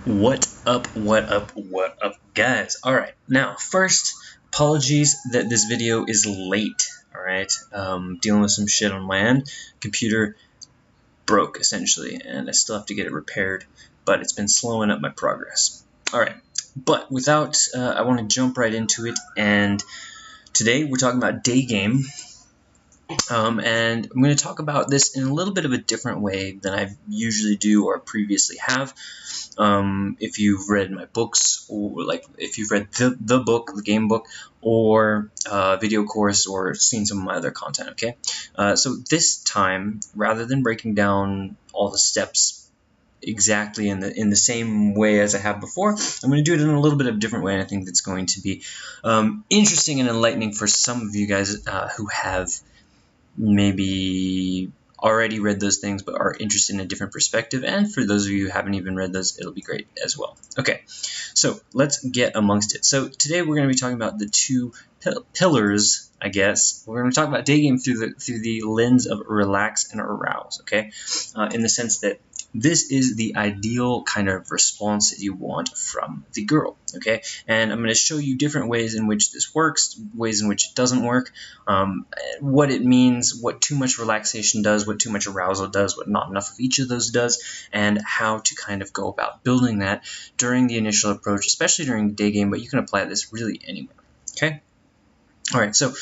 What up, guys? Alright, now, first, apologies that this video is late, alright? Dealing with some shit on my end. Computer broke, essentially, and I still have to get it repaired, but it's been slowing up my progress. Alright, but without, I want to jump right into it, and today we're talking about Daygame. And I'm going to talk about this in a little bit of a different way than I usually do or previously have. If you've read my books, or like if you've read the book, the game book, or video course, or seen some of my other content, okay? So this time, rather than breaking down all the steps exactly in the same way as I have before, I'm going to do it in a little bit of a different way, and I think that's going to be interesting and enlightening for some of you guys who have maybe already read those things but are interested in a different perspective, and for those of you who haven't even read those, it'll be great as well. Okay, so let's get amongst it. So today we're going to be talking about the two pillars, I guess. We're going to talk about Daygame through the lens of relax and arouse, okay? In the sense that this is the ideal kind of response that you want from the girl, okay? And I'm going to show you different ways in which this works, ways in which it doesn't work, what it means, what too much relaxation does, what too much arousal does, what not enough of each of those does, and how to kind of go about building that during the initial approach, especially during the Daygame, but you can apply this really anywhere, okay? All right, so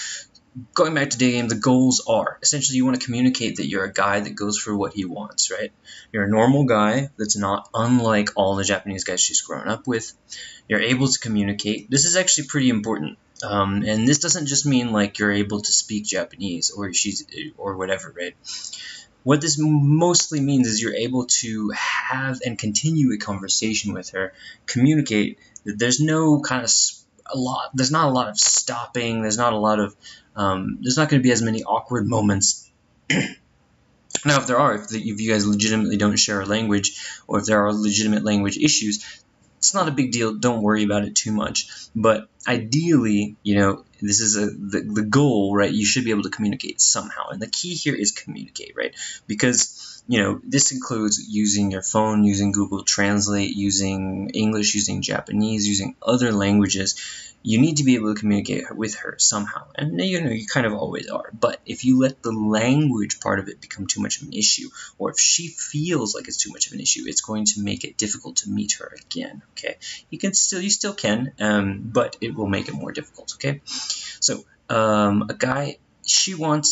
going back to Daygame, the goals are essentially you want to communicate that you're a guy that goes for what he wants, right? You're a normal guy that's not unlike all the Japanese guys she's grown up with. You're able to communicate. This is actually pretty important. And this doesn't just mean like you're able to speak Japanese or whatever, right? What this mostly means is you're able to have and continue a conversation with her, communicate that there's no kind of there's not a lot of stopping, there's not going to be as many awkward moments. Now, if there are, if you guys legitimately don't share a language, or if there are legitimate language issues, it's not a big deal. Don't worry about it too much. But ideally, you know, this is the goal, right? You should be able to communicate somehow. And the key here is communicate, right? Because, you know, this includes using your phone, using Google Translate, using English, using Japanese, using other languages. You need to be able to communicate with her somehow. And, you know, you kind of always are. But if you let the language part of it become too much of an issue, or if she feels like it's too much of an issue, it's going to make it difficult to meet her again, okay? You still can, but it will make it more difficult, okay? So, a guy, you want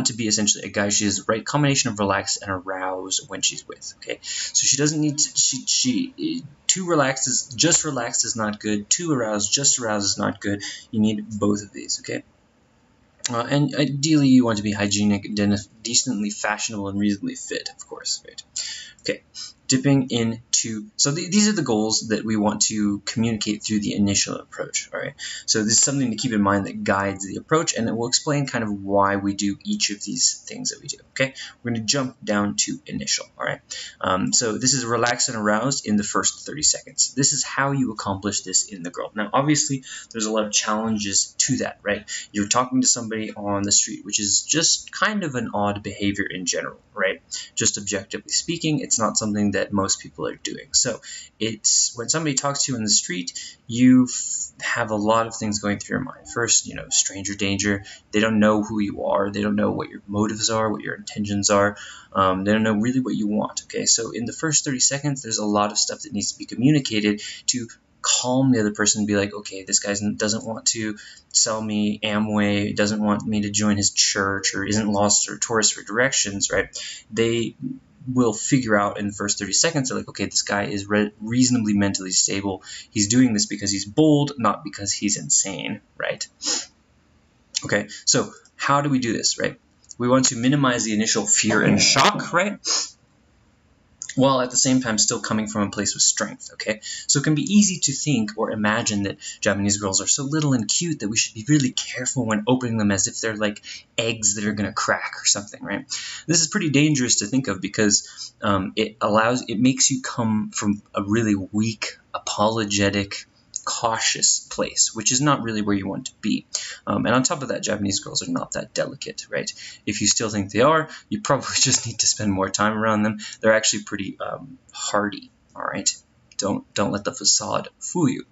to be essentially a guy she has the right combination of relax and arouse when she's with, okay? So she doesn't need to, too relaxed is not good. Too aroused, just aroused is not good. You need both of these, okay? And ideally, you want to be hygienic, decently fashionable, and reasonably fit, of course, right? Okay, dipping into, so these are the goals that we want to communicate through the initial approach, all right? So this is something to keep in mind that guides the approach, and it will explain kind of why we do each of these things that we do, okay? We're going to jump down to initial, all right? So this is relaxed and aroused in the first 30 seconds. This is how you accomplish this in the girl. Now, obviously, there's a lot of challenges to that, right? You're talking to somebody on the street, which is just kind of an odd behavior in general, right? Just objectively speaking, it's not something that most people are doing. So it's when somebody talks to you in the street, you have a lot of things going through your mind. First, you know, stranger danger. They don't know who you are. They don't know what your motives are, what your intentions are. They don't know really what you want, okay? So in the first 30 seconds, there's a lot of stuff that needs to be communicated to calm the other person and be like, okay, this guy doesn't want to sell me Amway, doesn't want me to join his church, or isn't lost or tourist for directions, right? They will figure out in the first 30 seconds, they're like, okay, this guy is reasonably mentally stable. He's doing this because he's bold, not because he's insane, right? Okay, so how do we do this, right? We want to minimize the initial fear and shock, right? While at the same time still coming from a place of strength, okay? So it can be easy to think or imagine that Japanese girls are so little and cute that we should be really careful when opening them as if they're like eggs that are going to crack or something, right? This is pretty dangerous to think of because it makes you come from a really weak, apologetic, cautious place, which is not really where you want to be. And on top of that, Japanese girls are not that delicate, right? If you still think they are, you probably just need to spend more time around them. They're actually pretty hardy, all right? Don't let the facade fool you.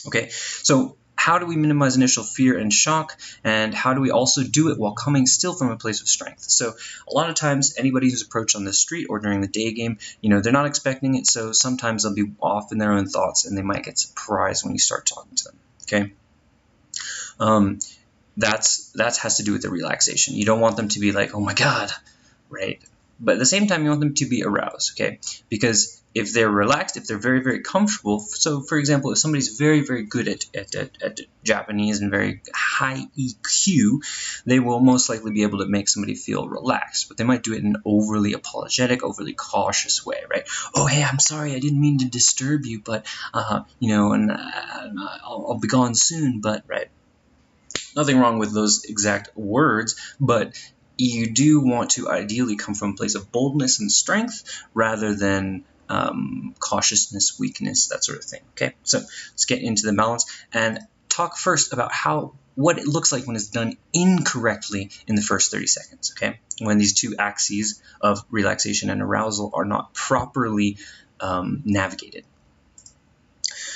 Okay, so how do we minimize initial fear and shock, and how do we also do it while coming still from a place of strength? So a lot of times anybody who's approached on the street or during the day game, they're not expecting it, so sometimes they'll be off in their own thoughts and they might get surprised when you start talking to them. Okay, that has to do with the relaxation. You don't want them to be like, oh my god, right? But at the same time, you want them to be aroused, okay? Because if they're relaxed, if they're very, very comfortable, so for example, if somebody's very, very good at Japanese and very high EQ, they will most likely be able to make somebody feel relaxed, but they might do it in an overly apologetic, overly cautious way, right? Oh, hey, I'm sorry, I didn't mean to disturb you, but, I'll be gone soon, but, right? Nothing wrong with those exact words, but you do want to ideally come from a place of boldness and strength rather than cautiousness, weakness, that sort of thing. Okay, so let's get into the balance and talk first about what it looks like when it's done incorrectly in the first 30 seconds. Okay, when these two axes of relaxation and arousal are not properly navigated.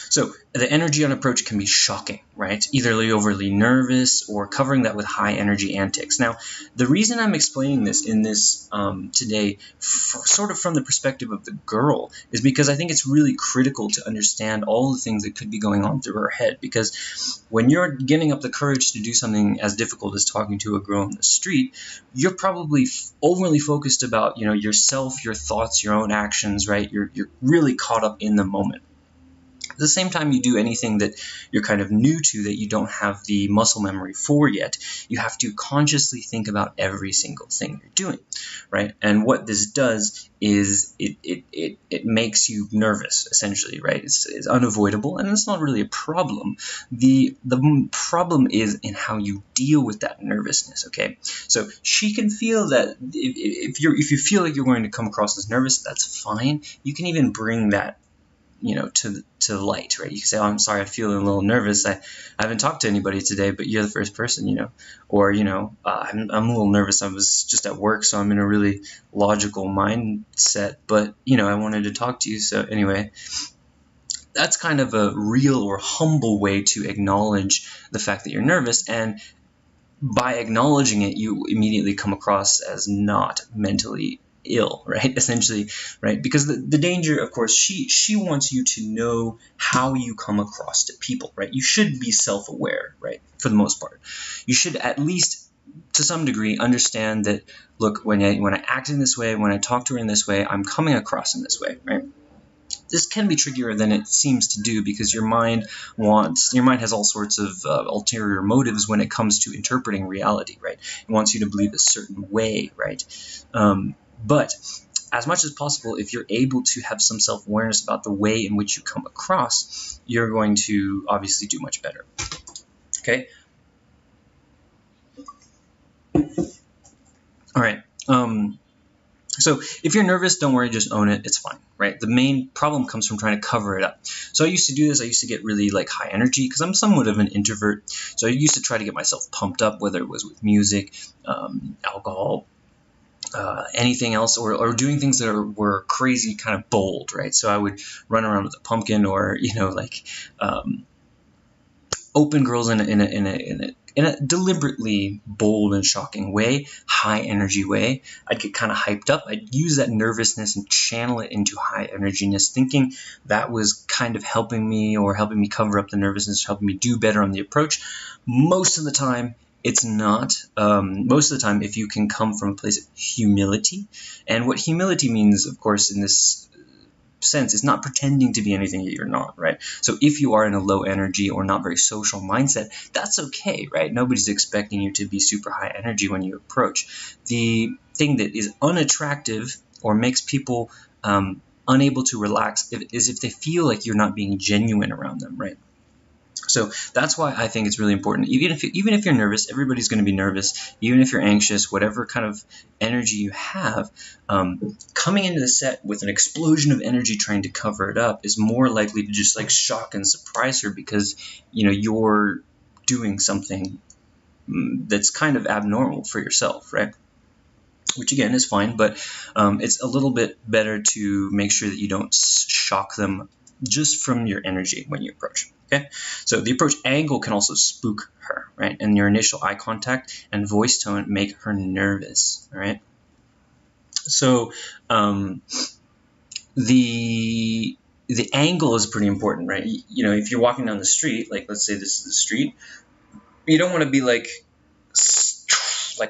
So the energy on approach can be shocking, right? Either overly nervous or covering that with high energy antics. Now, the reason I'm explaining this in this today, sort of from the perspective of the girl, is because I think it's really critical to understand all the things that could be going on through her head. Because when you're getting up the courage to do something as difficult as talking to a girl on the street, you're probably overly focused about yourself, your thoughts, your own actions, right? You're really caught up in the moment. At the same time you do anything that you're kind of new to, that you don't have the muscle memory for yet, you have to consciously think about every single thing you're doing, right? And what this does is it makes you nervous, essentially, right? It's unavoidable, and it's not really a problem. The problem is in how you deal with that nervousness, okay? So she can feel that if you feel like you're going to come across as nervous, that's fine. You can even bring that to light, right? You can say, oh, I'm sorry, I feel a little nervous. I haven't talked to anybody today, but you're the first person, or, I'm a little nervous. I was just at work, so I'm in a really logical mindset, but, I wanted to talk to you. So anyway, that's kind of a real or humble way to acknowledge the fact that you're nervous. And by acknowledging it, you immediately come across as not mentally ill, right? Essentially, right? Because the danger, of course, she wants you to know how you come across to people, right? You should be self-aware, right? For the most part, you should at least to some degree understand that, look, when I act in this way, when I talk to her in this way, I'm coming across in this way, right? This can be trickier than it seems to do, because your mind has all sorts of ulterior motives when it comes to interpreting reality, right? It wants you to believe a certain way, right? But as much as possible, if you're able to have some self-awareness about the way in which you come across, you're going to obviously do much better. Okay? All right. So if you're nervous, don't worry, just own it. It's fine, right? The main problem comes from trying to cover it up. So I used to do this. I used to get really high energy because I'm somewhat of an introvert. So I used to try to get myself pumped up, whether it was with music, alcohol, anything else, or doing things that were crazy, kind of bold, right? So I would run around with a pumpkin, or open girls in a deliberately bold and shocking way, high energy way. I'd get kind of hyped up. I'd use that nervousness and channel it into high energiness, thinking that was kind of helping me cover up the nervousness, helping me do better on the approach. Most of the time, it's not. Most of the time, if you can come from a place of humility, and what humility means, of course, in this sense, is not pretending to be anything that you're not, right? So if you are in a low energy or not very social mindset, that's okay, right? Nobody's expecting you to be super high energy when you approach. The thing that is unattractive or makes people unable to relax is if they feel like you're not being genuine around them, right? So that's why I think it's really important. Even if you're nervous, everybody's going to be nervous. Even if you're anxious, whatever kind of energy you have, coming into the set with an explosion of energy trying to cover it up is more likely to just shock and surprise her, because you're doing something that's kind of abnormal for yourself, right? which again is fine, but it's a little bit better to make sure that you don't shock them just from your energy when you approach. Okay, so the approach angle can also spook her, right? And your initial eye contact and voice tone make her nervous, all right? So the angle is pretty important, right? You know, if you're walking down the street, like let's say this is the street, you don't want to be like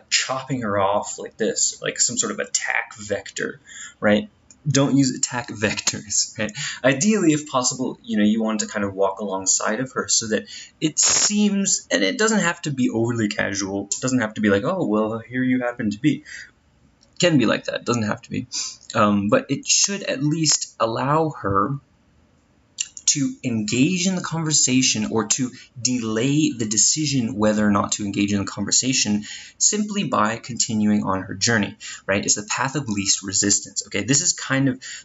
chopping her off like this, like some sort of attack vector, right? Don't use attack vectors, right? Ideally, if possible, you know, you want to kind of walk alongside of her so that it seems, and it doesn't have to be overly casual. It doesn't have to be like, oh, well, here you happen to be. It can be like that. It doesn't have to be. But it should at least allow her to engage in the conversation or to delay the decision whether or not to engage in the conversation simply by continuing on her journey, right? It's the path of least resistance. Okay, this is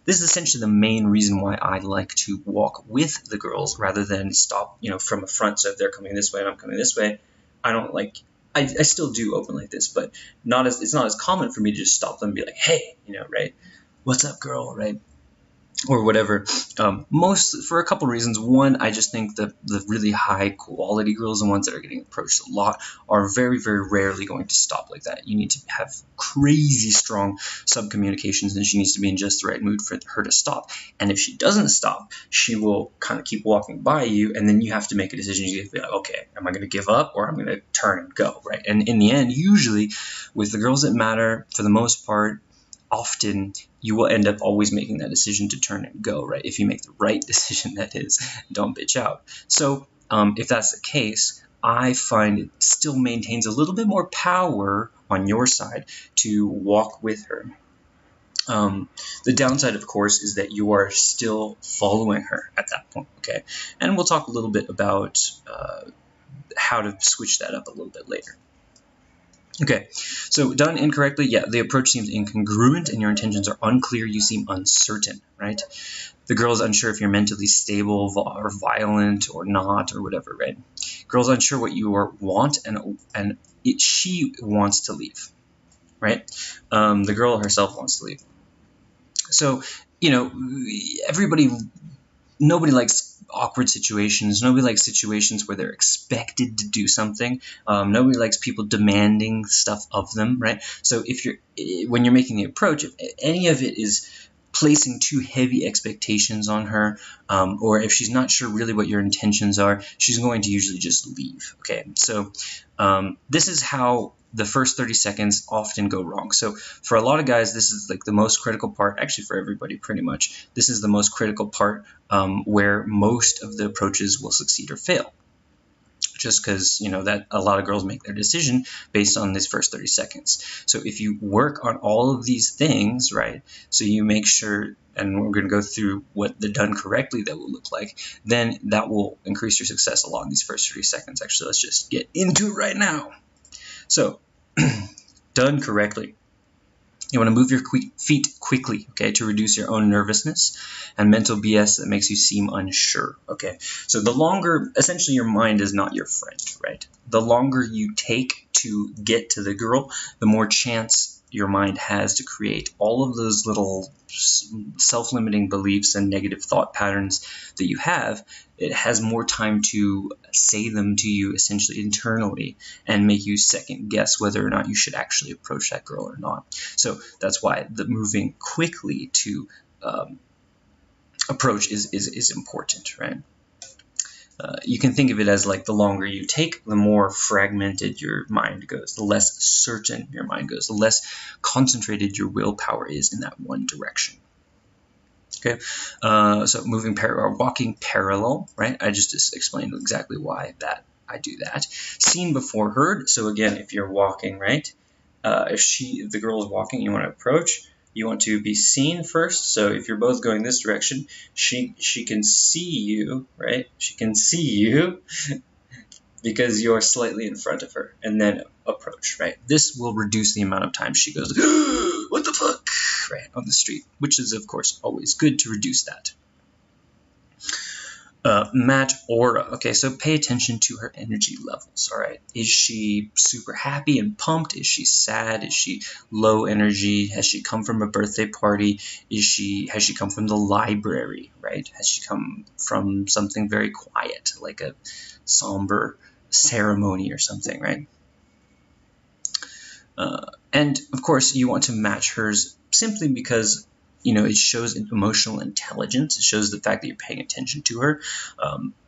essentially the main reason why I like to walk with the girls rather than stop, you know, from a front. So if they're coming this way and I'm coming this way, I don't like, I still do open like this, but it's not as common for me to just stop them and be like, hey, you know, right? What's up, girl, right? Or whatever. For a couple reasons. One, I just think that the really high quality girls, the ones that are getting approached a lot, are very, very rarely going to stop like that. You need to have crazy strong sub-communications, and she needs to be in just the right mood for her to stop. And if she doesn't stop, she will kind of keep walking by you, and then you have to make a decision. You have to be like, okay, am I going to give up or I'm going to turn and go, right? And in the end, usually with the girls that matter, for the most part, often you will end up always making that decision to turn and go, right? If you make the right decision, that is, don't bitch out. So if that's the case, I find it still maintains a little bit more power on your side to walk with her. The downside, of course, is that you are still following her at that point, okay? And we'll talk a little bit about how to switch that up a little bit later. Okay, so done incorrectly, yeah, the approach seems incongruent and your intentions are unclear, you seem uncertain, right? The girl is unsure if you're mentally stable or violent or not or whatever, right? Girl's unsure what you want and she wants to leave, right? The girl herself wants to leave. So, you know, nobody likes awkward situations. Nobody likes situations where they're expected to do something. Nobody likes people demanding stuff of them, right? So when you're making the approach, if any of it is placing too heavy expectations on her, or if she's not sure really what your intentions are, she's going to usually just leave, okay? So this is how the first 30 seconds often go wrong. So for a lot of guys, this is like the most critical part, actually for everybody pretty much. This is the most critical part where most of the approaches will succeed or fail. Just because, you know, that a lot of girls make their decision based on this first 30 seconds. So if you work on all of these things, right, so you make sure, and we're going to go through what the done correctly that will look like, then that will increase your success a lot in these first 30 seconds. Actually, let's just get into it right now. So, done correctly. You want to move your feet quickly, okay, to reduce your own nervousness and mental BS that makes you seem unsure, okay? So the longer, essentially your mind is not your friend, right? The longer you take to get to the girl, the more chance your mind has to create all of those little self-limiting beliefs and negative thought patterns that you have. It has more time to say them to you essentially internally and make you second guess whether or not you should actually approach that girl or not. So that's why the moving quickly to approach is important, right? You can think of it as like the longer you take, the more fragmented your mind goes, the less certain your mind goes, the less concentrated your willpower is in that one direction. Okay, so walking parallel, right? I just explained exactly why I do that. Seen before heard. So again, if you're walking, right? If the girl is walking, you want to approach. You want to be seen first. So if you're both going this direction, she can see you, right? She can see you because you're slightly in front of her, and then approach, right? This will reduce the amount of time she goes, what the fuck, right, on the street, which is, of course, always good to reduce that. Match aura. Okay, so pay attention to her energy levels. All right, is she super happy and pumped? Is she sad? Is she low energy? Has she come from a birthday party? Has she come from the library? Right? Has she come from something very quiet, like a somber ceremony or something? Right? And of course, you want to match hers simply because it shows emotional intelligence. It shows the fact that you're paying attention to her.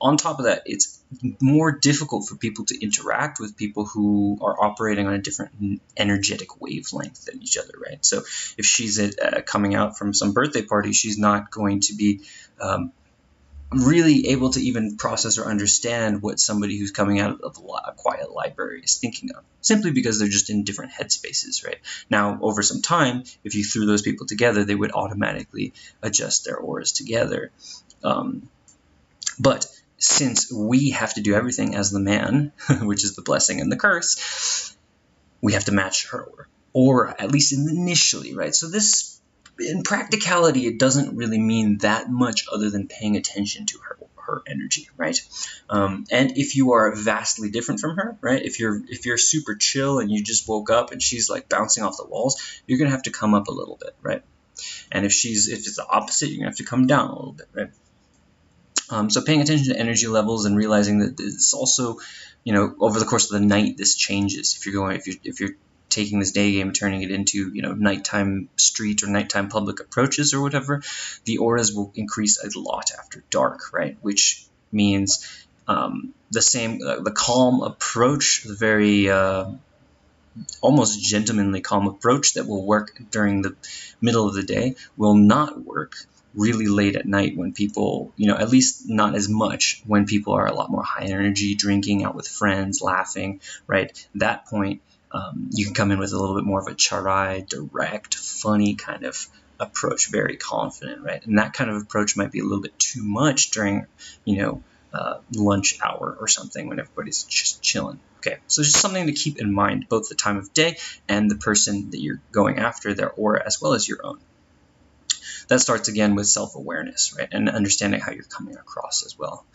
On top of that, it's more difficult for people to interact with people who are operating on a different energetic wavelength than each other, right? So if she's coming out from some birthday party, she's not going to be really able to even process or understand what somebody who's coming out of a quiet library is thinking of, simply because they're just in different headspaces, right? Now, over some time, if you threw those people together, they would automatically adjust their auras together. But since we have to do everything as the man, which is the blessing and the curse, we have to match her aura, at least initially, right? So this, in practicality, it doesn't really mean that much other than paying attention to her energy, right? And if you are vastly different from her, right? If you're super chill and you just woke up and she's like bouncing off the walls, you're gonna have to come up a little bit, right? And if it's the opposite, you're gonna have to come down a little bit, right? So paying attention to energy levels and realizing that it's also, over the course of the night, this changes. If you're taking this day game and turning it into, nighttime street or nighttime public approaches or whatever, the auras will increase a lot after dark, right? Which means the calm approach, the very almost gentlemanly calm approach that will work during the middle of the day will not work really late at night when people, at least not as much when people are a lot more high energy, drinking out with friends, laughing, right? At that point, you can come in with a little bit more of a charai, direct, funny kind of approach, very confident, right? And that kind of approach might be a little bit too much during, lunch hour or something when everybody's just chilling. Okay, so just something to keep in mind, both the time of day and the person that you're going after, their aura, as well as your own. That starts again with self-awareness, right? And understanding how you're coming across as well.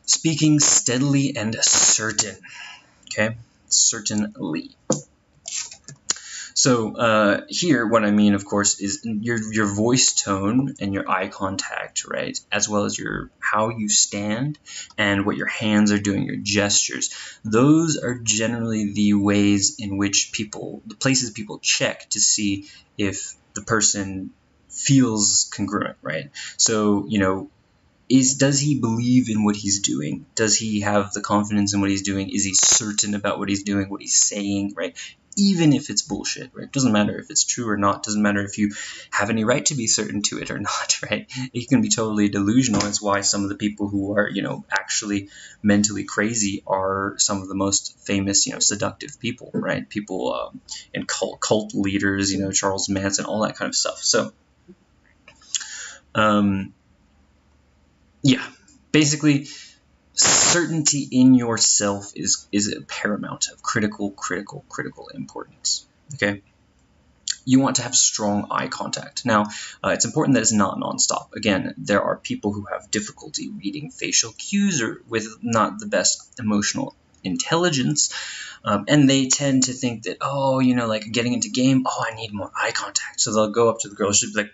Speaking steadily and certain, okay? Certainly. So here, what I mean, of course, is your voice tone and your eye contact, right? As well as how you stand and what your hands are doing, your gestures. Those are generally the ways in which the places people check to see if the person feels congruent, right? So, does he believe in what he's doing? Does he have the confidence in what he's doing? Is he certain about what he's doing, what he's saying, right? Even if it's bullshit, right? It doesn't matter if it's true or not. It doesn't matter if you have any right to be certain to it or not, right? It can be totally delusional. It's why some of the people who are, actually mentally crazy are some of the most famous, seductive people, right? People and cult leaders, Charles Manson, all that kind of stuff. So, yeah, basically, certainty in yourself is a paramount of critical importance. Okay, you want to have strong eye contact. Now, it's important that it's not nonstop. Again, there are people who have difficulty reading facial cues or with not the best emotional intelligence, and they tend to think that, like getting into game, I need more eye contact. So they'll go up to the girl, she'll be like,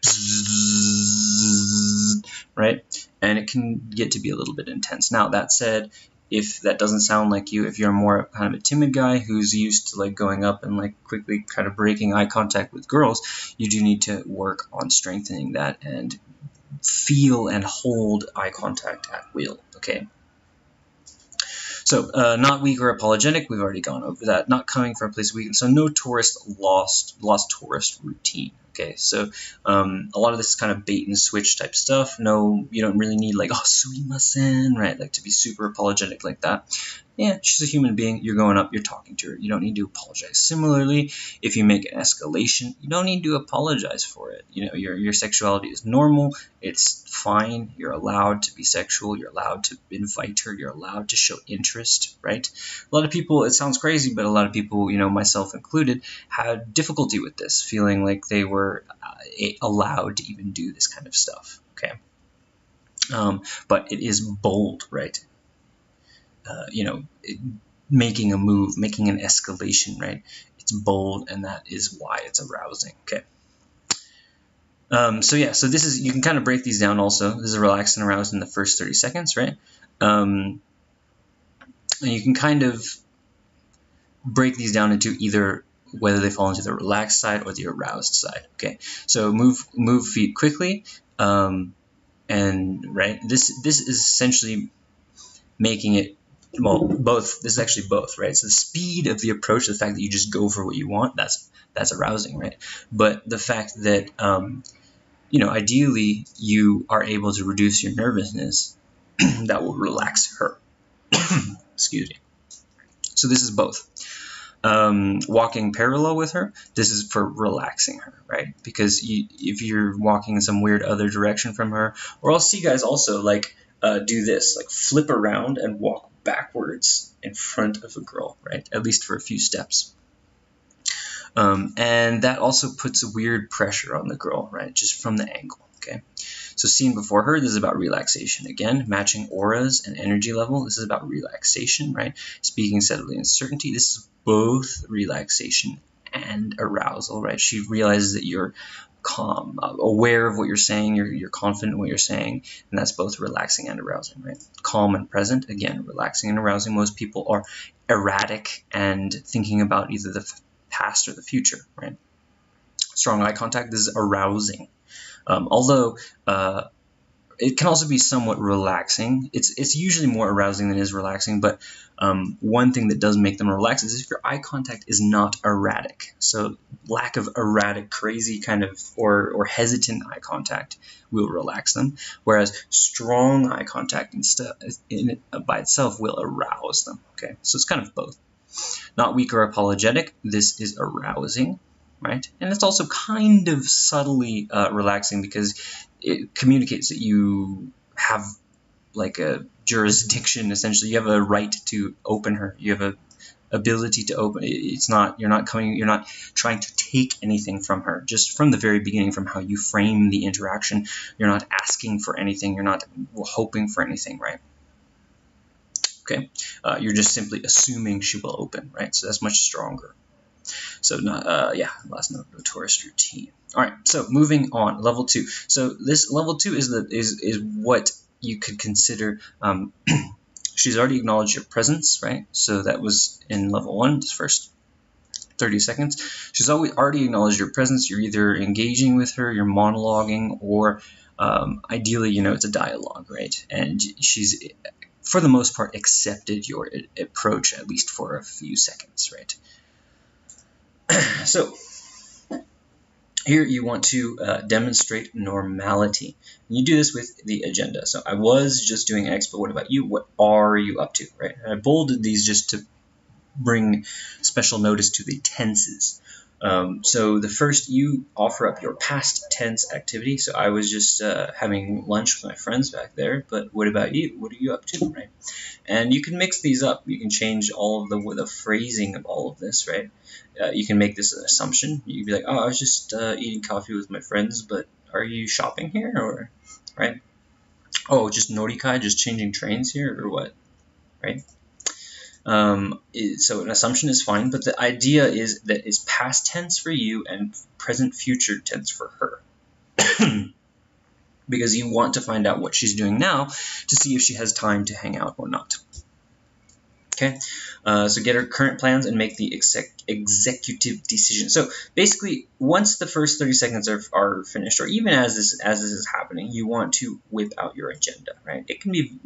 right? And it can get to be a little bit intense. Now, that said, if that doesn't sound like you, if you're more kind of a timid guy who's used to like going up and like quickly kind of breaking eye contact with girls, you do need to work on strengthening that and feel and hold eye contact at will, okay? So, not weak or apologetic, we've already gone over that. Not coming from a place of weakness, so no lost tourist routine. Okay, so a lot of this is kind of bait and switch type stuff. No, you don't really need like, sumimasen, right? Like to be super apologetic like that. Yeah, she's a human being. You're going up, you're talking to her. You don't need to apologize. Similarly, if you make an escalation, you don't need to apologize for it. Your sexuality is normal. It's fine. You're allowed to be sexual. You're allowed to invite her. You're allowed to show interest, right? A lot of people, it sounds crazy, but a lot of people, myself included, had difficulty with this, feeling like they were allowed to even do this kind of stuff, okay? but it is bold, right? Making a move, making an escalation, right? It's bold, and that is why it's arousing. Okay. So this is, you can kind of break these down also. This is relaxed and aroused in the first 30 seconds, right? And you can kind of break these down into either whether they fall into the relaxed side or the aroused side. Okay, so move feet quickly, and right, this is essentially making it, well, both. This is actually both, right? So the speed of the approach, the fact that you just go for what you want, that's arousing, right? But the fact that ideally you are able to reduce your nervousness, that will relax her. Excuse me. So this is both. Walking parallel with her, this is for relaxing her, right? Because if you're walking in some weird other direction from her, or I'll see guys also do this, like flip around and walk backwards in front of a girl, right? At least for a few steps. And that also puts a weird pressure on the girl, right? Just from the angle, okay? So seen before her, this is about relaxation. Again, matching auras and energy level. This is about relaxation, right? Speaking steadily in certainty. This is both relaxation and arousal, right? She realizes that you're calm, aware of what you're saying, you're confident in what you're saying, and that's both relaxing and arousing, right? Calm and present, again, relaxing and arousing. Most people are erratic and thinking about either the past or the future, right? Strong eye contact, this is arousing. Although it can also be somewhat relaxing. It's usually more arousing than it is relaxing, but one thing that does make them relax is if your eye contact is not erratic. So lack of erratic, crazy kind of, or hesitant eye contact will relax them, whereas strong eye contact by itself will arouse them. Okay, so it's kind of both. Not weak or apologetic, this is arousing, right? And it's also kind of subtly relaxing because it communicates that you have like a jurisdiction, essentially. You have a right to open her. You have a ability to open. You're not trying to take anything from her. Just from the very beginning, from how you frame the interaction, you're not asking for anything. You're not hoping for anything, right? Okay, you're just simply assuming she will open, right? So that's much stronger. So last note, no tourist routine. All right, so moving on, level 2. So this level 2 is what you could consider. She's already acknowledged your presence, right? So that was in level 1, the first 30 seconds. She's already acknowledged your presence. You're either engaging with her, you're monologuing, or ideally, it's a dialogue, right? And she's, for the most part, accepted your approach, at least for a few seconds, right? So here you want to demonstrate normality. You do this with the agenda. So I was just doing X, but what about you? What are you up to, right? And I bolded these just to bring special notice to the tenses. So the first, you offer up your past tense activity. So I was just having lunch with my friends back there, but what about you? What are you up to, right? And you can mix these up. You can change all of the phrasing of all of this, right? You can make this an assumption. You can be like, oh, I was just eating coffee with my friends, but are you shopping here, or, right? Oh, just Norikai, just changing trains here, or what, right? So an assumption is fine, but the idea is that it's past tense for you and present future tense for her. Because you want to find out what she's doing now to see if she has time to hang out or not. Okay, so get her current plans and make the executive decision. So basically, once the first 30 seconds are finished, or even as this is happening, you want to whip out your agenda, right? It can be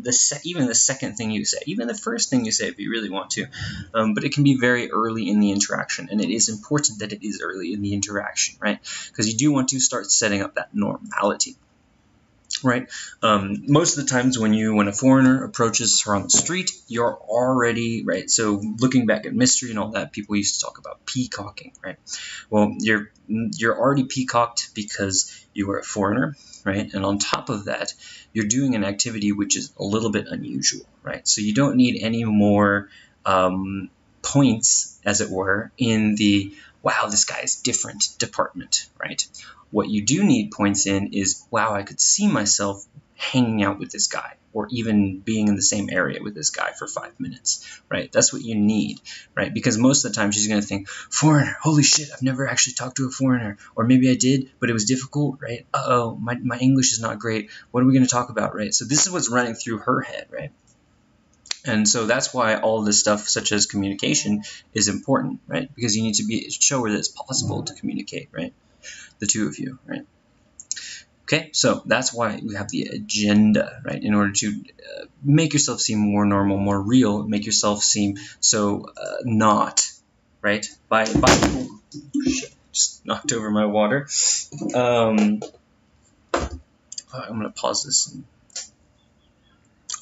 even the second thing you say, even the first thing you say if you really want to, but it can be very early in the interaction, and it is important that it is early in the interaction, right? Because you do want to start setting up that normality. Right. Most of the times when a foreigner approaches her on the street, you're already, right. So looking back at mystery and all that, people used to talk about peacocking, right? Well, you're already peacocked because you were a foreigner, right? And on top of that, you're doing an activity which is a little bit unusual, right? So you don't need any more points, as it were, in the wow, this guy is different department, right? What you do need points in is, wow, I could see myself hanging out with this guy or even being in the same area with this guy for 5 minutes, right? That's what you need, right? Because most of the time she's going to think, foreigner, holy shit, I've never actually talked to a foreigner. Or maybe I did, but it was difficult, right? Uh-oh, my English is not great. What are we going to talk about, right? So this is what's running through her head, right? And so that's why all this stuff, such as communication, is important, right? Because you need to show her that it's possible to communicate, right? The two of you, right? Okay, so that's why we have the agenda, right? In order to make yourself seem more normal, more real, make yourself seem so not, right? Oh, shit, just knocked over my water. I'm gonna pause this.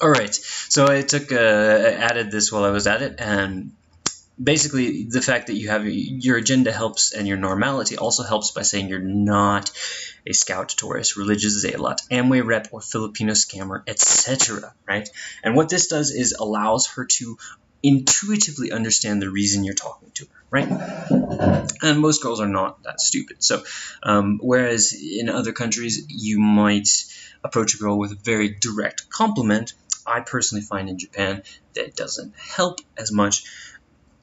All right, so I added this while I was at it, and basically the fact that you have your agenda helps, and your normality also helps by saying you're not a scout, tourist, religious zealot, Amway rep, or Filipino scammer, etc. Right? And what this does is allows her to intuitively understand the reason you're talking to her, right? And most girls are not that stupid. So whereas in other countries you might approach a girl with a very direct compliment, I personally find in Japan that doesn't help as much.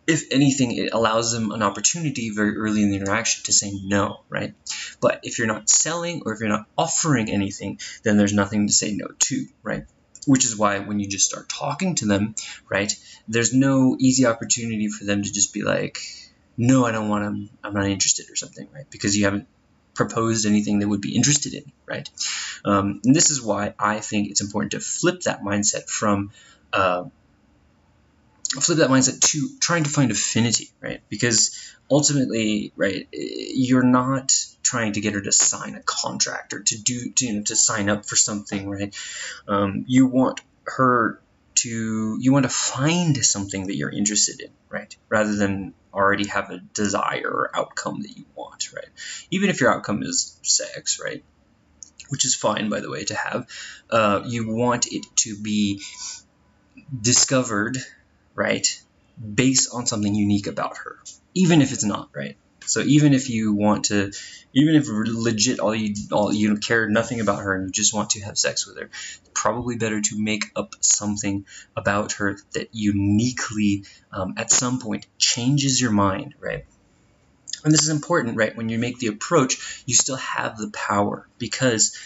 If anything, it allows them an opportunity very early in the interaction to say no, right? But if you're not selling or if you're not offering anything, then there's nothing to say no to, right? Which is why when you just start talking to them, right, there's no easy opportunity for them to just be like, no, I don't want to, I'm not interested or something, right? Because you haven't proposed anything they would be interested in, right? And this is why I think it's important to flip that mindset to trying to find affinity, right? Because ultimately, right, you're not trying to get her to sign a contract or to sign up for something, right? You want to find something that you're interested in, right? Rather than already have a desire or outcome that you want, right? Even if your outcome is sex, right? Which is fine, by the way, to have. You want it to be discovered, right, based on something unique about her, even if it's not, right? So even if legit all you care nothing about her and you just want to have sex with her, probably better to make up something about her that uniquely at some point changes your mind, right? And this is important, right? When you make the approach, you still have the power, because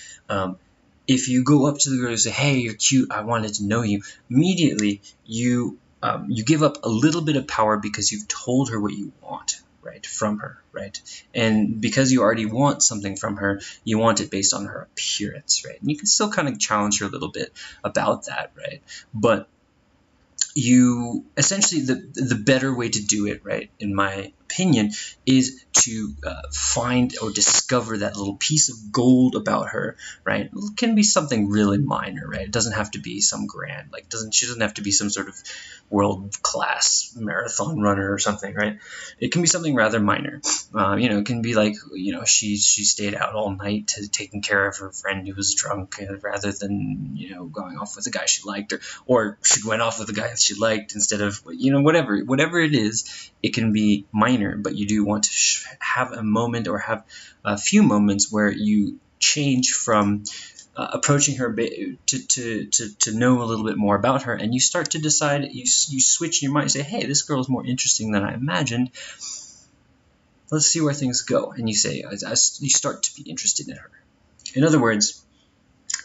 if you go up to the girl and say, hey, you're cute, I wanted to know you, immediately you give up a little bit of power because you've told her what you want, right, from her, right? And because you already want something from her, you want it based on her appearance, right? And you can still kind of challenge her a little bit about that, right? But you essentially, the better way to do it, right, in my opinion, is to find or discover that little piece of gold about her, right? It can be something really minor, right? It doesn't have to be some grand, like she doesn't have to be some sort of world-class marathon runner or something, right? It can be something rather minor. It can be like, she stayed out all night taking care of her friend who was drunk, rather than, going off with a guy she liked, or she went off with a guy that she liked instead of, whatever it is. It can be minor, but you do want to have a moment or have a few moments where you change from approaching her to know a little bit more about her, and you start to decide, you switch in your mind and say, hey, this girl is more interesting than I imagined. Let's see where things go. And you say, you start to be interested in her. In other words,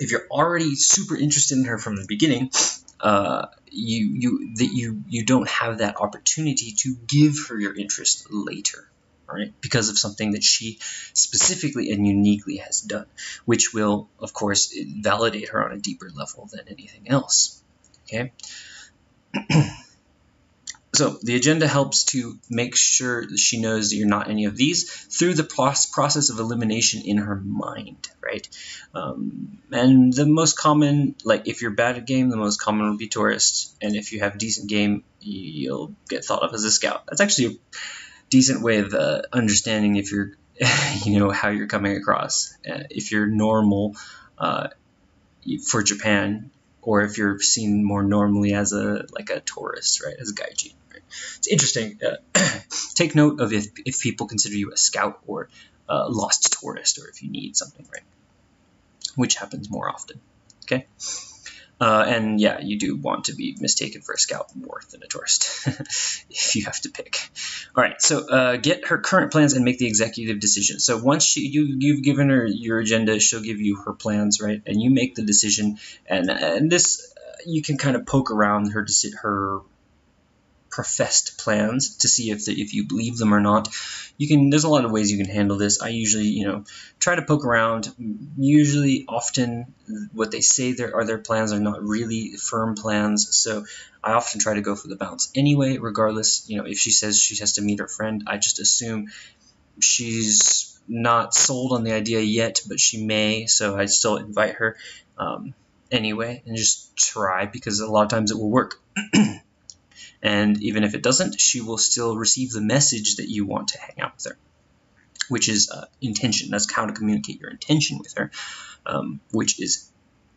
if you're already super interested in her from the beginning, you don't have that opportunity to give her your interest later, right? Because of something that she specifically and uniquely has done, which will, of course, validate her on a deeper level than anything else. Okay. So the agenda helps to make sure that she knows that you're not any of these through the process of elimination in her mind, right? And the most common, like if you're bad at game, the most common would be tourist. And if you have decent game, you'll get thought of as a scout. That's actually a decent way of understanding if you're, how you're coming across. If you're normal for Japan, or if you're seen more normally as a tourist, right, as a gaijin. Right? It's interesting. Take note of if people consider you a scout or a lost tourist, or if you need something, right, which happens more often. okay? And yeah, you do want to be mistaken for a scout more than a tourist, if you have to pick. All right, so get her current plans and make the executive decision. So once you've given her your agenda, she'll give you her plans, right? And you make the decision, and this you can kind of poke around her professed plans to see if you believe them or not. There's a lot of ways you can handle this. I usually, try to poke around. Usually, often, what they say their plans are not really firm plans, so I often try to go for the bounce anyway, regardless. If she says she has to meet her friend, I just assume she's not sold on the idea yet, but she may, so I still invite her anyway, and just try, because a lot of times it will work. And even if it doesn't, she will still receive the message that you want to hang out with her, which is intention. That's how to communicate your intention with her, which is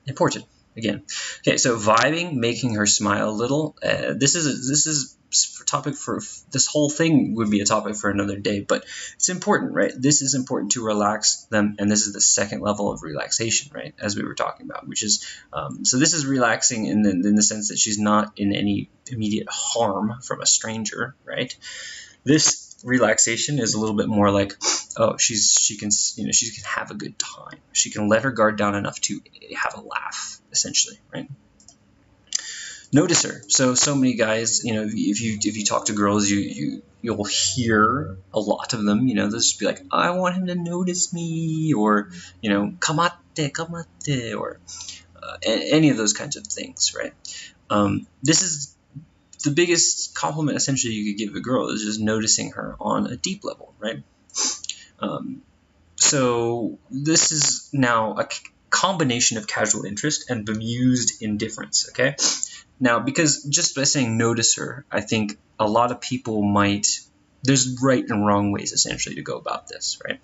important. Again, okay. So vibing, making her smile a little. This is a topic for this whole thing would be a topic for another day, but it's important, right? This is important to relax them, and this is the second level of relaxation, right? As we were talking about, which is so this is relaxing in the sense that she's not in any immediate harm from a stranger, right? This relaxation is a little bit more like, oh, she can have a good time. She can let her guard down enough to have a laugh, essentially, right? Notice her. So many guys, if you talk to girls, you'll hear a lot of them. They'll just be like, I want him to notice me, or kamate, or any of those kinds of things, right? This is the biggest compliment essentially you could give a girl, is just noticing her on a deep level, right? So this is now a combination of casual interest and bemused indifference, okay? Now, because just by saying notice her, I think a lot of people there's right and wrong ways essentially to go about this, right?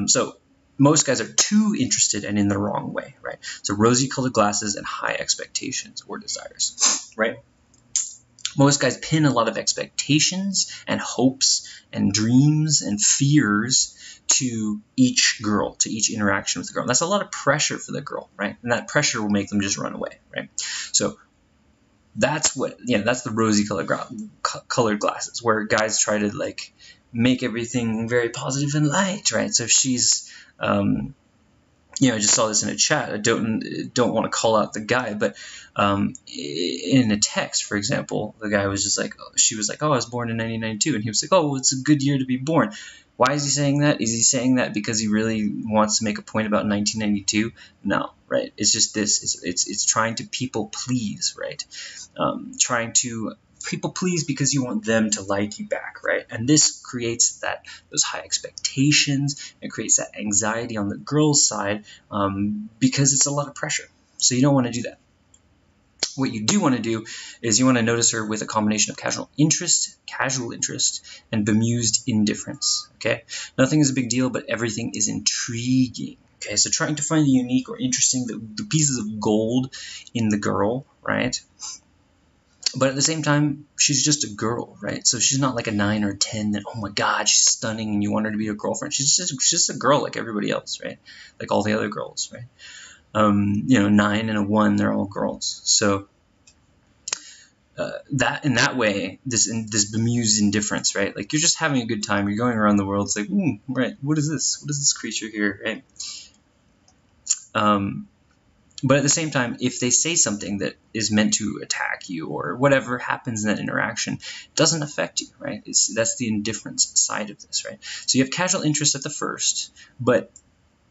So most guys are too interested and in the wrong way, right? So rosy-colored glasses and high expectations or desires, right? Most guys pin a lot of expectations and hopes and dreams and fears to each girl, to each interaction with the girl. And that's a lot of pressure for the girl, right? And that pressure will make them just run away, right? So that's the rosy-colored glasses, where guys try to make everything very positive and light, right? So if she's I just saw this in a chat. I don't want to call out the guy, but in a text, for example, the guy was just she was like, oh, I was born in 1992, and he was like, oh, well, it's a good year to be born. Why is he saying that? Is he saying that because he really wants to make a point about 1992? No, right? It's just this. It's trying to people please, right? Trying to people please because you want them to like you back, right? And this creates those high expectations. It creates that anxiety on the girl's side because it's a lot of pressure. So you don't want to do that. What you do want to do is you want to notice her with a combination of casual interest, and bemused indifference, okay? Nothing is a big deal, but everything is intriguing, okay? So trying to find the unique or interesting, the pieces of gold in the girl, right? But at the same time, she's just a girl, right? So she's not like a 9 or 10 that, oh my God, she's stunning and you want her to be your girlfriend. She's just a girl like everybody else, right? Like all the other girls, right? 9 and a 1, they're all girls. So that in that way, this bemused indifference, right? Like you're just having a good time. You're going around the world. It's like, right? What is this? What is this creature here, right? But at the same time, if they say something that is meant to attack you or whatever happens in that interaction, it doesn't affect you, right? That's the indifference side of this, right? So you have casual interest at the first, but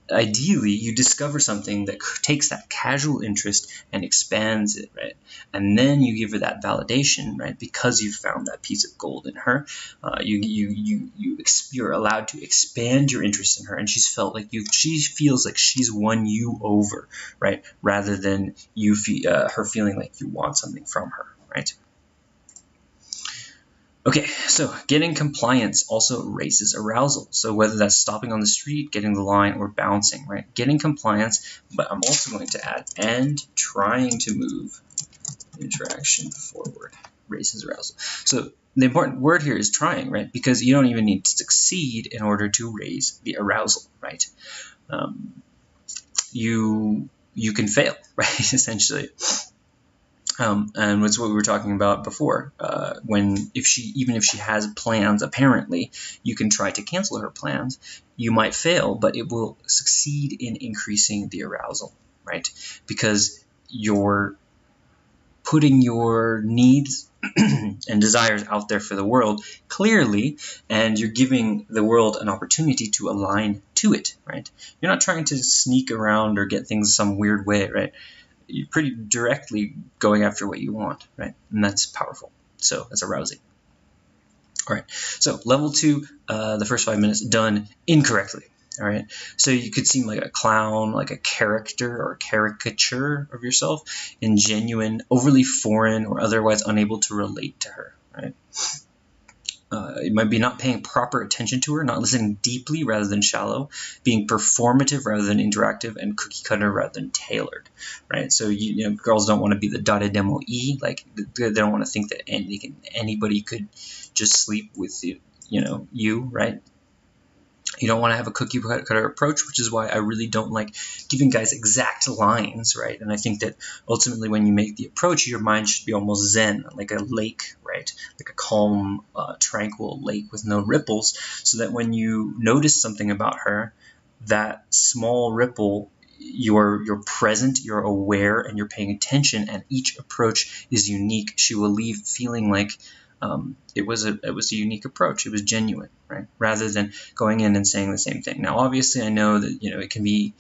ideally you discover something that takes that casual interest and expands it, right? And then you give her that validation, right? Because you've found that piece of gold in her, you're allowed to expand your interest in her, and she feels like she's won you over, right? Rather than her feeling like you want something from her, right? Okay, so getting compliance also raises arousal. So whether that's stopping on the street, getting the line, or bouncing, right? Getting compliance, but I'm also going to add, and trying to move interaction forward raises arousal. So the important word here is trying, right? Because you don't even need to succeed in order to raise the arousal, right? you can fail, right? Essentially. And it's what we were talking about before. Even if she has plans, apparently, you can try to cancel her plans. You might fail, but it will succeed in increasing the arousal, right? Because you're putting your needs and desires out there for the world clearly, and you're giving the world an opportunity to align to it, right? You're not trying to sneak around or get things some weird way, right? You're pretty directly going after what you want, right? And that's powerful. So that's arousing. All right. So level 2, the first 5 minutes done incorrectly. All right. So you could seem like a clown, like a character or caricature of yourself, ingenuine, overly foreign, or otherwise unable to relate to her, right? It might be not paying proper attention to her, not listening deeply rather than shallow, being performative rather than interactive, and cookie cutter rather than tailored, right? So you know, girls don't want to be the dotted demo E, like they don't want to think that anybody could just sleep with you, right? You don't want to have a cookie cutter approach, which is why I really don't like giving guys exact lines, right? And I think that ultimately when you make the approach, your mind should be almost zen, like a lake, right? Like a calm, tranquil lake with no ripples, so that when you notice something about her, that small ripple, you're present, you're aware, and you're paying attention, and each approach is unique. She will leave feeling like it was a unique approach. It was genuine, right? Rather than going in and saying the same thing. Now, obviously, I know that it can be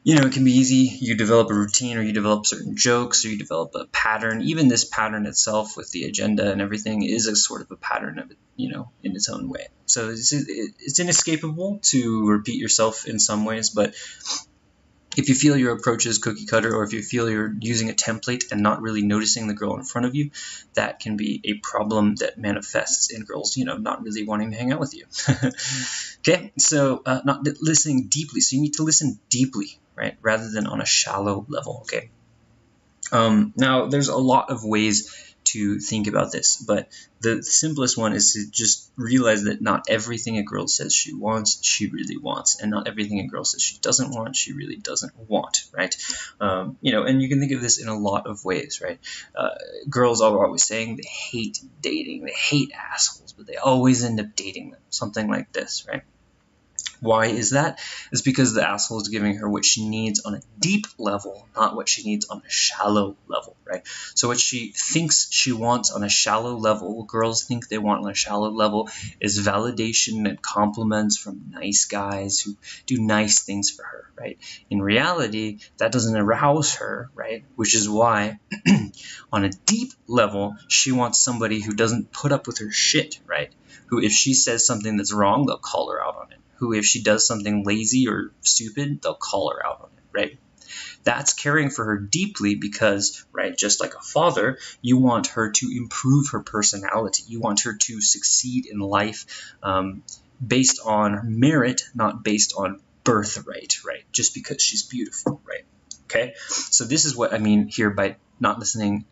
easy. You develop a routine, or you develop certain jokes, or you develop a pattern. Even this pattern itself, with the agenda and everything, is a sort of a pattern of it, in its own way. So it's inescapable to repeat yourself in some ways, but if you feel your approach is cookie cutter, or if you feel you're using a template and not really noticing the girl in front of you, that can be a problem that manifests in girls, not really wanting to hang out with you. Okay, so not listening deeply. So you need to listen deeply, right, rather than on a shallow level. Okay. Now, there's a lot of ways to think about this, but the simplest one is to just realize that not everything a girl says she wants, she really wants, and not everything a girl says she doesn't want, she really doesn't want, right? And you can think of this in a lot of ways, right? Girls are always saying they hate dating, they hate assholes, but they always end up dating them, something like this, right? Why is that? It's because the asshole is giving her what she needs on a deep level, not what she needs on a shallow level, right? So what she thinks she wants on a shallow level, what girls think they want on a shallow level, is validation and compliments from nice guys who do nice things for her, right? In reality, that doesn't arouse her, right? Which is why on a deep level, she wants somebody who doesn't put up with her shit, right? Who, if she says something that's wrong, they'll call her out on it. Who, if she does something lazy or stupid, they'll call her out on it, right? That's caring for her deeply because, right, just like a father, you want her to improve her personality. You want her to succeed in life based on merit, not based on birthright, right? Just because she's beautiful, right? Okay? So this is what I mean here by listening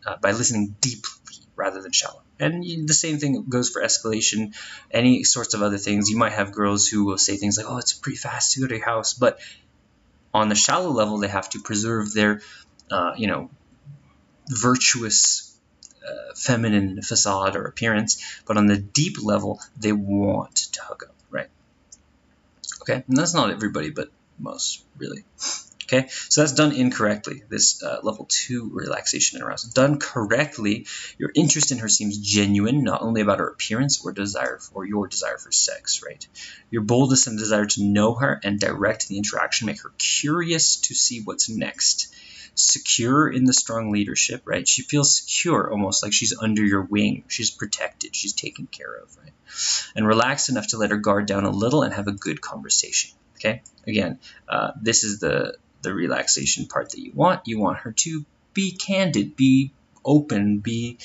deeply rather than shallow. And the same thing goes for escalation, any sorts of other things. You might have girls who will say things like, oh, it's pretty fast to go to your house. But on the shallow level, they have to preserve their, virtuous feminine facade or appearance. But on the deep level, they want to hook up, right? Okay, and that's not everybody, but most, really. Okay, so that's done incorrectly, this level 2 relaxation and arousal. Done correctly, your interest in her seems genuine, not only about her appearance or your desire for sex, right? Your boldness and desire to know her and direct the interaction make her curious to see what's next. Secure in the strong leadership, right? She feels secure, almost like she's under your wing. She's protected, she's taken care of, right? And relaxed enough to let her guard down a little and have a good conversation, okay? Again, this is the relaxation part that you want. You want her to be candid, be open, be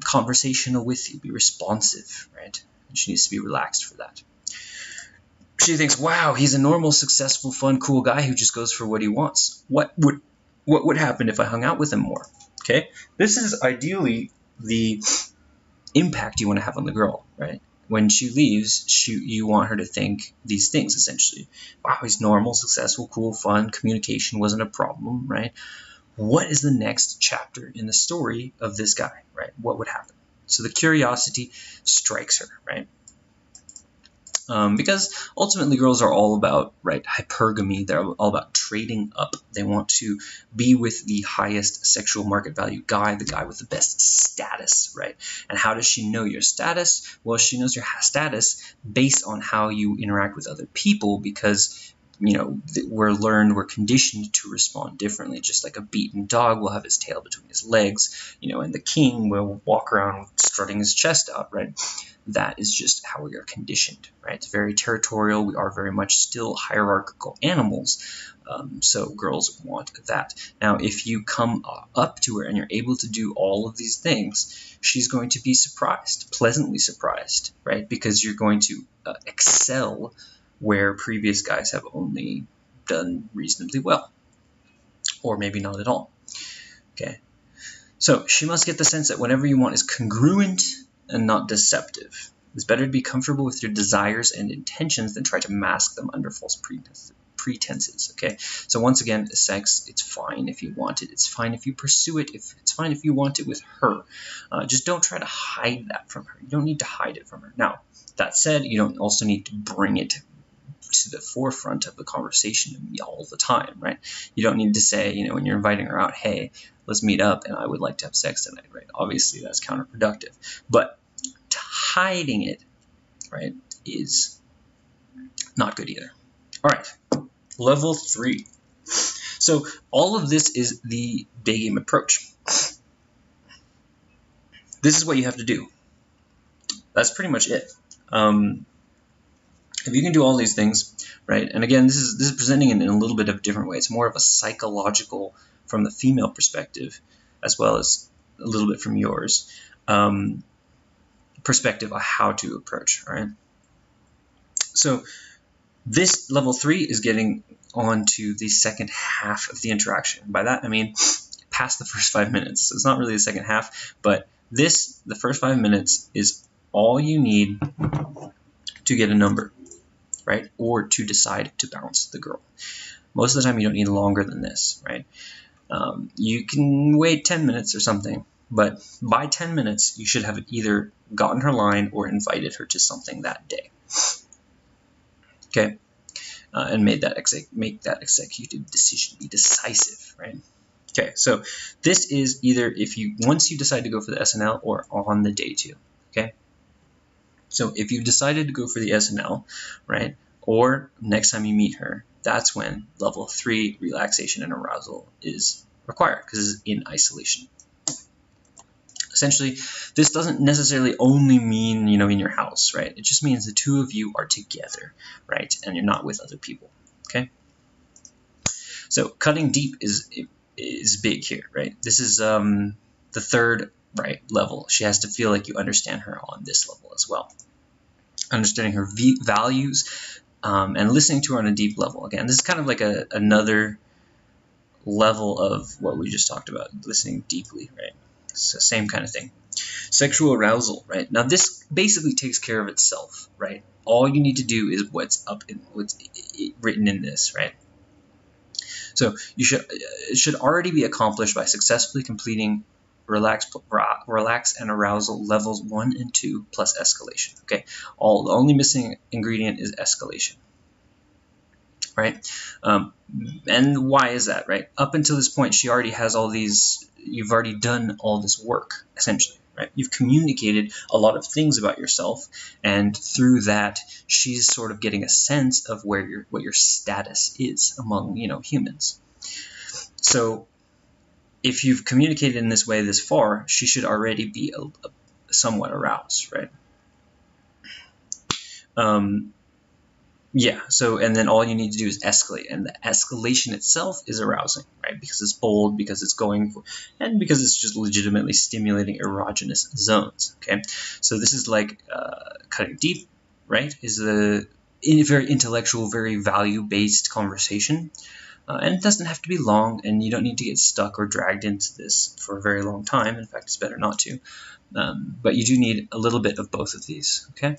conversational with you, be responsive, right? And she needs to be relaxed for that. She thinks, wow, he's a normal, successful, fun, cool guy who just goes for what he wants. What would happen if I hung out with him more? Okay? This is ideally the impact you want to have on the girl, right? when she leaves, you want her to think these things, essentially. Wow, he's normal, successful, cool, fun, communication wasn't a problem, right? What is the next chapter in the story of this guy, right? What would happen? So the curiosity strikes her, right? Because ultimately girls are all about, right, hypergamy. They're all about trading up. They want to be with the highest sexual market value guy, the guy with the best status, right? And how does she know your status? Well, she knows your status based on how you interact with other people, because we're conditioned to respond differently. Just like a beaten dog will have his tail between his legs, and the king will walk around strutting his chest out, right? That is just how we are conditioned, right? It's very territorial. We are very much still hierarchical animals. So girls want that. Now, if you come up to her and you're able to do all of these things, she's going to be surprised, pleasantly surprised, right? Because you're going to excel where previous guys have only done reasonably well, or maybe not at all. Okay. So she must get the sense that whatever you want is congruent and not deceptive. It's better to be comfortable with your desires and intentions than try to mask them under false pretenses. Okay, so once again, sex, it's fine if you want it. It's fine if you pursue it. It's fine if you want it with her. Just don't try to hide that from her. You don't need to hide it from her. Now, that said, you don't also need to bring it to the forefront of the conversation all the time, right? You don't need to say, when you're inviting her out, hey, let's meet up and I would like to have sex tonight, right? Obviously, that's counterproductive. But hiding it, right, is not good either. All right, level 3. So all of this is the Daygame approach. This is what you have to do. That's pretty much it. If you can do all these things, right, and again, this is presenting in a little bit of a different way. It's more of a psychological, from the female perspective, as well as a little bit from yours, perspective on how to approach, all right? So this level 3 is getting on to the second half of the interaction. By that, I mean past the first 5 minutes. So it's not really the second half, but the first 5 minutes is all you need to get a number, right? Or to decide to bounce the girl. Most of the time, you don't need longer than this, right? You can wait 10 minutes or something, but by 10 minutes, you should have either gotten her line or invited her to something that day. Okay, and make that executive decision, be decisive, right? Okay, so this is either once you decide to go for the SNL or on the day 2. Okay, so if you've decided to go for the SNL, right, or next time you meet her, that's when level 3 relaxation and arousal is required, because it's in isolation. Essentially, this doesn't necessarily only mean, in your house, right? It just means the two of you are together, right? And you're not with other people, okay? So cutting deep is big here, right? This is the third, right, level. She has to feel like you understand her on this level as well. Understanding her values and listening to her on a deep level. Again, this is kind of like another level of what we just talked about, listening deeply, right? So same kind of thing. Sexual arousal, right? Now this basically takes care of itself, right? All you need to do is what's written in this, right? So it should already be accomplished by successfully completing relax and arousal levels 1 and 2 plus escalation. Okay, the only missing ingredient is escalation, right? And why is that, right? Up until this point, she already has all these. You've already done all this work, essentially, right? You've communicated a lot of things about yourself, and through that, she's sort of getting a sense of what your status is among humans. So if you've communicated in this way this far, she should already be somewhat aroused, right? Yeah, so, and then all you need to do is escalate, and the escalation itself is arousing, right? Because it's bold, because it's going for, and because it's just legitimately stimulating erogenous zones, okay? So this is like cutting deep, right? Is a very intellectual, very value-based conversation. And it doesn't have to be long, and you don't need to get stuck or dragged into this for a very long time. In fact, it's better not to. But you do need a little bit of both of these, okay?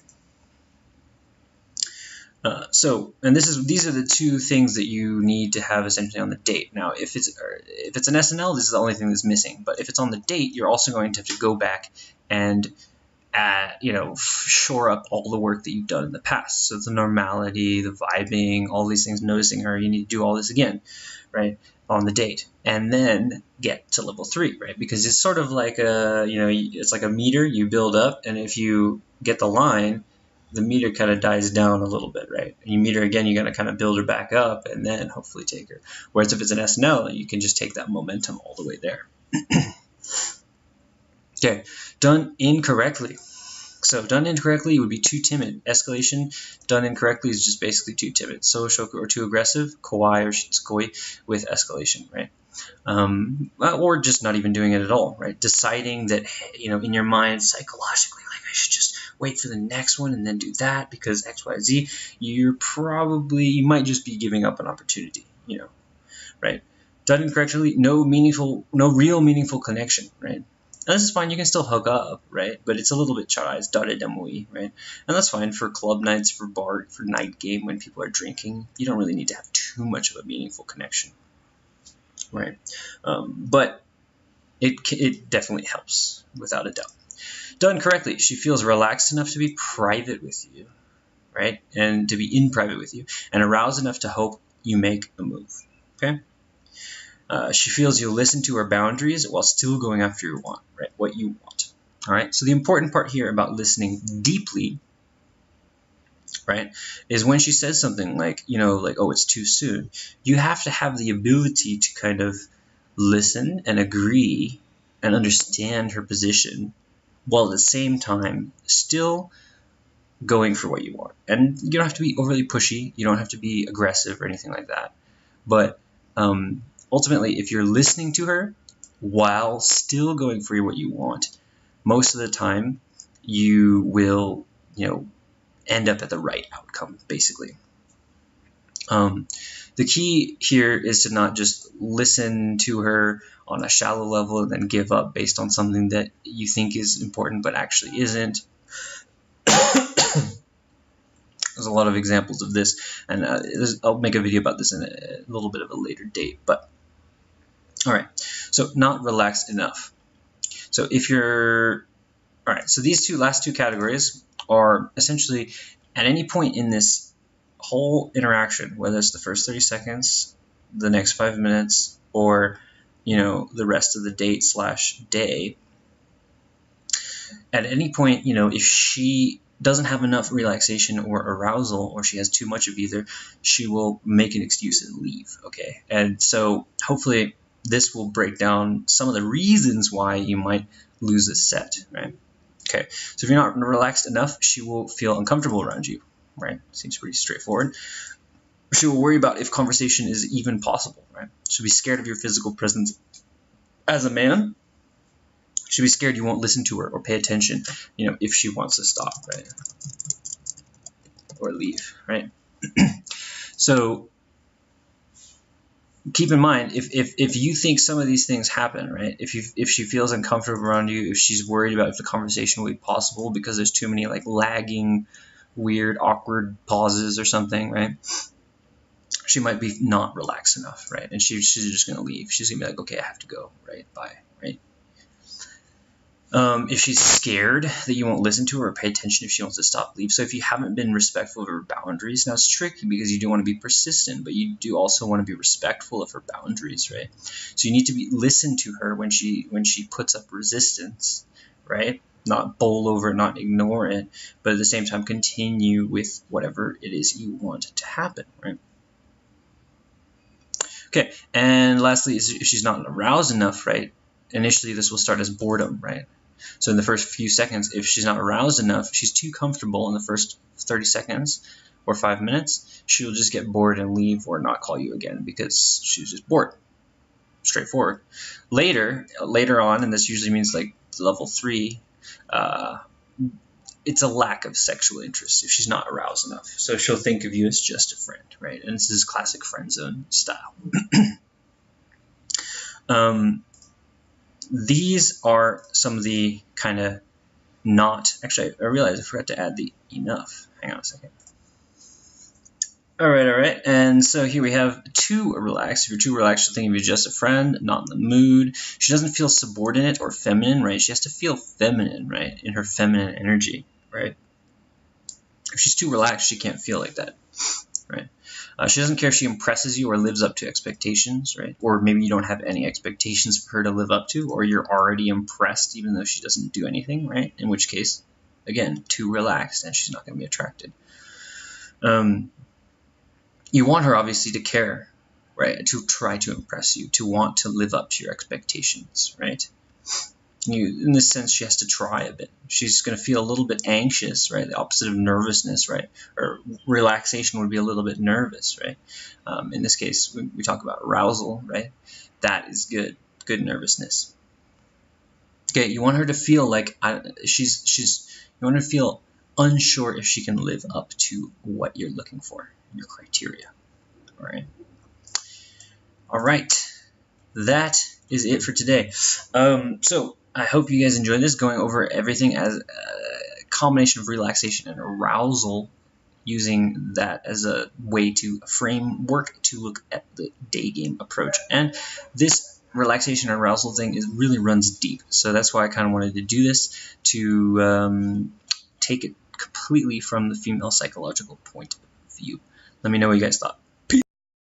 And these are the two things that you need to have essentially on the date. Now, if it's an SNL, this is the only thing that's missing. But if it's on the date, you're also going to have to go back and shore up all the work that you've done in the past. So the normality, the vibing, all these things, noticing her, you need to do all this again, right, on the date, and then get to level 3, right? Because it's sort of like it's like a meter. You build up, and if you get the line, the meter kind of dies down a little bit, right? And you meet her again, you're going to kind of build her back up, and then hopefully take her. Whereas if it's an SNL, you can just take that momentum all the way there. Okay, done incorrectly. So done incorrectly would be too timid. Escalation done incorrectly is just basically too timid. Soushoku or too aggressive. Kawaii or shitsukoi with escalation, right? Or just not even doing it at all, right? Deciding that, in your mind psychologically, like I should just wait for the next one and then do that because X, Y, Z. You might just be giving up an opportunity, right? Done incorrectly, no real meaningful connection, right? And this is fine. You can still hook up, right? But it's a little bit charais, daredemoi, right? And that's fine for club nights, for night game when people are drinking. You don't really need to have too much of a meaningful connection, right? But it definitely helps, without a doubt. Done correctly, she feels relaxed enough to be private with you, right? And to be in private with you, and aroused enough to hope you make a move, okay? She feels you'll listen to her boundaries while still going after what you want. All right. So the important part here about listening deeply, right, is when she says something like, oh, it's too soon. You have to have the ability to kind of listen and agree and understand her position, while at the same time still going for what you want. And you don't have to be overly pushy. You don't have to be aggressive or anything like that. But ultimately, if you're listening to her while still going for what you want, most of the time you will, end up at the right outcome, basically. The key here is to not just listen to her on a shallow level and then give up based on something that you think is important but actually isn't. There's a lot of examples of this, and I'll make a video about this in a little bit of a later date. But all right, so not relaxed enough. So if you're all right, so these last two categories are essentially at any point in this whole interaction, whether it's the first 30 seconds, the next 5 minutes, or the rest of the date/day. At any point, if she doesn't have enough relaxation or arousal, or she has too much of either, she will make an excuse and leave, okay? And so hopefully this will break down some of the reasons why you might lose a set, right? Okay, so if you're not relaxed enough, she will feel uncomfortable around you, right? Seems pretty straightforward. She will worry about if conversation is even possible, right? She'll be scared of your physical presence as a man. She'll be scared you won't listen to her or pay attention, if she wants to stop, right? Or leave, right? So keep in mind, if you think some of these things happen, right? If she feels uncomfortable around you, if she's worried about if the conversation will be possible because there's too many like lagging, weird, awkward pauses or something, right? She might be not relaxed enough, right? And she's just going to leave. She's going to be like, okay, I have to go, right? Bye, right? If she's scared that you won't listen to her or pay attention if she wants to stop, leave. So if you haven't been respectful of her boundaries, now it's tricky because you do want to be persistent, but you do also want to be respectful of her boundaries, right? So you need to listen to her when she puts up resistance, right? Not bowl over it, not ignore it, but at the same time continue with whatever it is you want to happen, right? Okay, and lastly, if she's not aroused enough, right? Initially, this will start as boredom, right? So in the first few seconds, if she's not aroused enough, she's too comfortable in the first 30 seconds or 5 minutes, she'll just get bored and leave or not call you again because she's just bored. Straightforward. Later on, and this usually means like level 3, it's a lack of sexual interest if she's not aroused enough. So she'll think of you as just a friend, right? And this is classic friend zone style. These are some of the kind of not... Actually, I realized I forgot to add the enough. Hang on a second. All right. And so here we have too relaxed. If you're too relaxed, you'll think of you just a friend, not in the mood. She doesn't feel subordinate or feminine, right? She has to feel feminine, right? In her feminine energy, right? If she's too relaxed, she can't feel like that, right? She doesn't care if she impresses you or lives up to expectations, right? Or maybe you don't have any expectations for her to live up to, or you're already impressed even though she doesn't do anything, right? In which case, again, too relaxed and she's not going to be attracted. You want her obviously to care, right? To try to impress you, to want to live up to your expectations, right? In this sense, she has to try a bit. She's going to feel a little bit anxious, right? The opposite of nervousness, right? Or relaxation would be a little bit nervous, right? In this case, we talk about arousal, right? That is good nervousness. Okay, you want her to feel like you want her to feel unsure if she can live up to what you're looking for, your criteria. All right. That is it for today. So I hope you guys enjoyed this, going over everything as a combination of relaxation and arousal, using that as a way to framework to look at the day game approach. And this relaxation and arousal thing really runs deep. So that's why I kind of wanted to do this, to take it completely from the female psychological point of view. Let me know what you guys thought.